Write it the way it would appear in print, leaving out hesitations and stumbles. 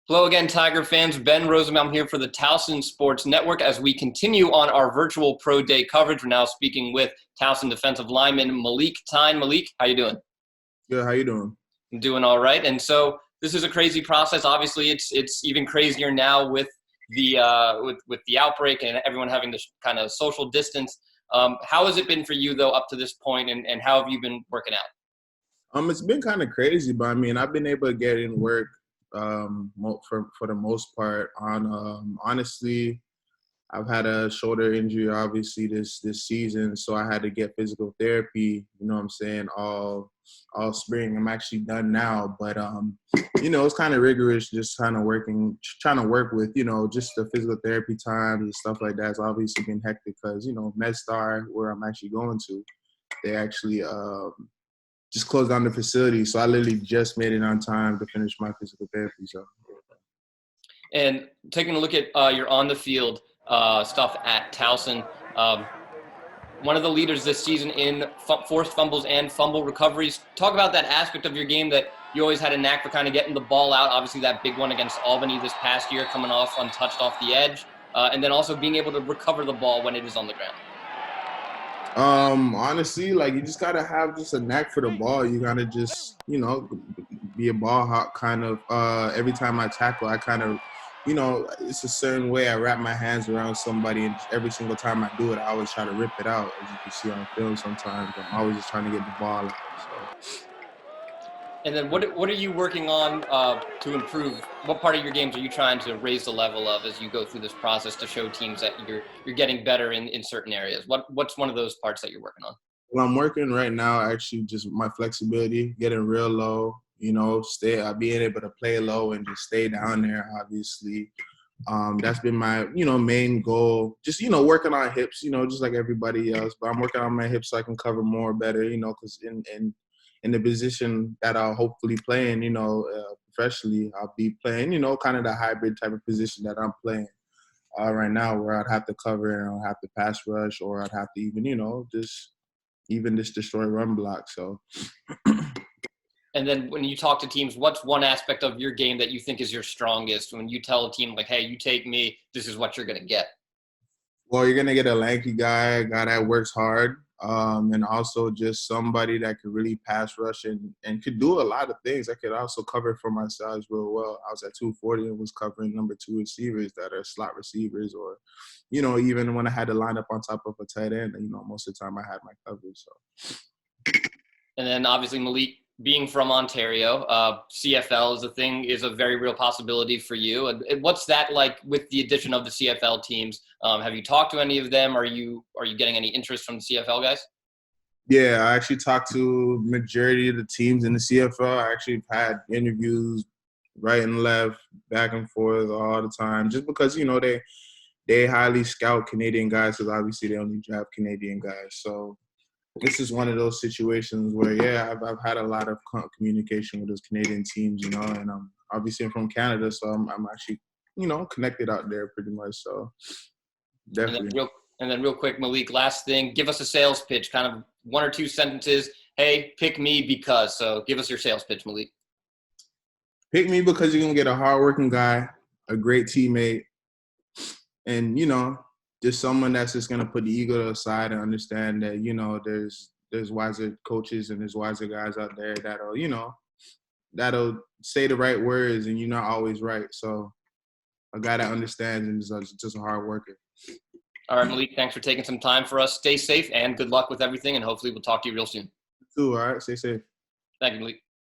Hello again, Tiger fans. Ben Rosenbaum here for the Towson Sports Network as we continue on our virtual pro day coverage. We're now speaking with Towson defensive lineman Malik Tyne. Malik, how you doing? Good. How you doing? I'm doing all right. And so this is a crazy process. Obviously, it's even crazier now with the with the outbreak and everyone having this kind of social distance. How has it been for you though up to this point, and how have you been working out? It's been kind of crazy, but I mean, I've been able to get in work for the most part. Honestly, I've had a shoulder injury, obviously this season, so I had to get physical therapy. You know what I'm saying? All spring. I'm actually done now, but it's kind of rigorous, just kind of trying to work with just the physical therapy times and stuff like that. It's obviously been hectic because MedStar, where I'm actually going to, they actually just closed down the facility. So I literally just made it on time to finish my physical therapy. So. And taking a look at your on the field stuff at Towson, one of the leaders this season in forced fumbles and fumble recoveries. Talk about that aspect of your game that you always had a knack for kind of getting the ball out. Obviously, that big one against Albany this past year, coming off untouched off the edge, and then also being able to recover the ball when it is on the ground. Honestly, like you just gotta have just a knack for the ball. You gotta just, be a ball hawk kind of. Every time I tackle, I kind of, it's a certain way I wrap my hands around somebody, and every single time I do it, I always try to rip it out. As you can see on film, sometimes I'm always just trying to get the ball out. So. And then what are you working on to improve? What part of your games are you trying to raise the level of as you go through this process to show teams that you're getting better in certain areas? What's one of those parts that you're working on? Well, I'm working right now actually just my flexibility, getting real low, being able to play low and just stay down there, obviously. That's been my, main goal. Just, working on hips, just like everybody else. But I'm working on my hips so I can cover more better, because in the position that I'll hopefully play in, professionally, I'll be playing, kind of the hybrid type of position that I'm playing right now, where I'd have to cover and I'll have to pass rush, or I'd have to even, just destroy run block. So. And then when you talk to teams, what's one aspect of your game that you think is your strongest? When you tell a team, like, hey, you take me, this is what you're going to get. Well, you're going to get a lanky guy, a guy that works hard, and also just somebody that could really pass rush and could do a lot of things. I could also cover for my size real well. I was at 240 and was covering number 2 receivers that are slot receivers, or, even when I had to line up on top of a tight end, most of the time I had my coverage. So. And then obviously Malik, being from Ontario, CFL is a very real possibility for you. And what's that like with the addition of the CFL teams? Have you talked to any of them? Are you getting any interest from the CFL guys? Yeah, I actually talked to majority of the teams in the CFL. I actually had interviews right and left, back and forth all the time, just because, they highly scout Canadian guys, because obviously they only draft Canadian guys. So this is one of those situations where, I've had a lot of communication with those Canadian teams, and obviously I'm from Canada, so I'm actually, connected out there pretty much. So definitely. And then real quick, Malik, last thing, give us a sales pitch, kind of one or two sentences. Hey, pick me because. So give us your sales pitch, Malik. Pick me because you're going to get a hardworking guy, a great teammate, and, just someone that's just going to put the ego aside and understand that, there's wiser coaches and there's wiser guys out there that'll say the right words, and you're not always right. So a guy that understands and is just a hard worker. All right, Malik, thanks for taking some time for us. Stay safe and good luck with everything, and hopefully we'll talk to you real soon. You too, all right? Stay safe. Thank you, Malik.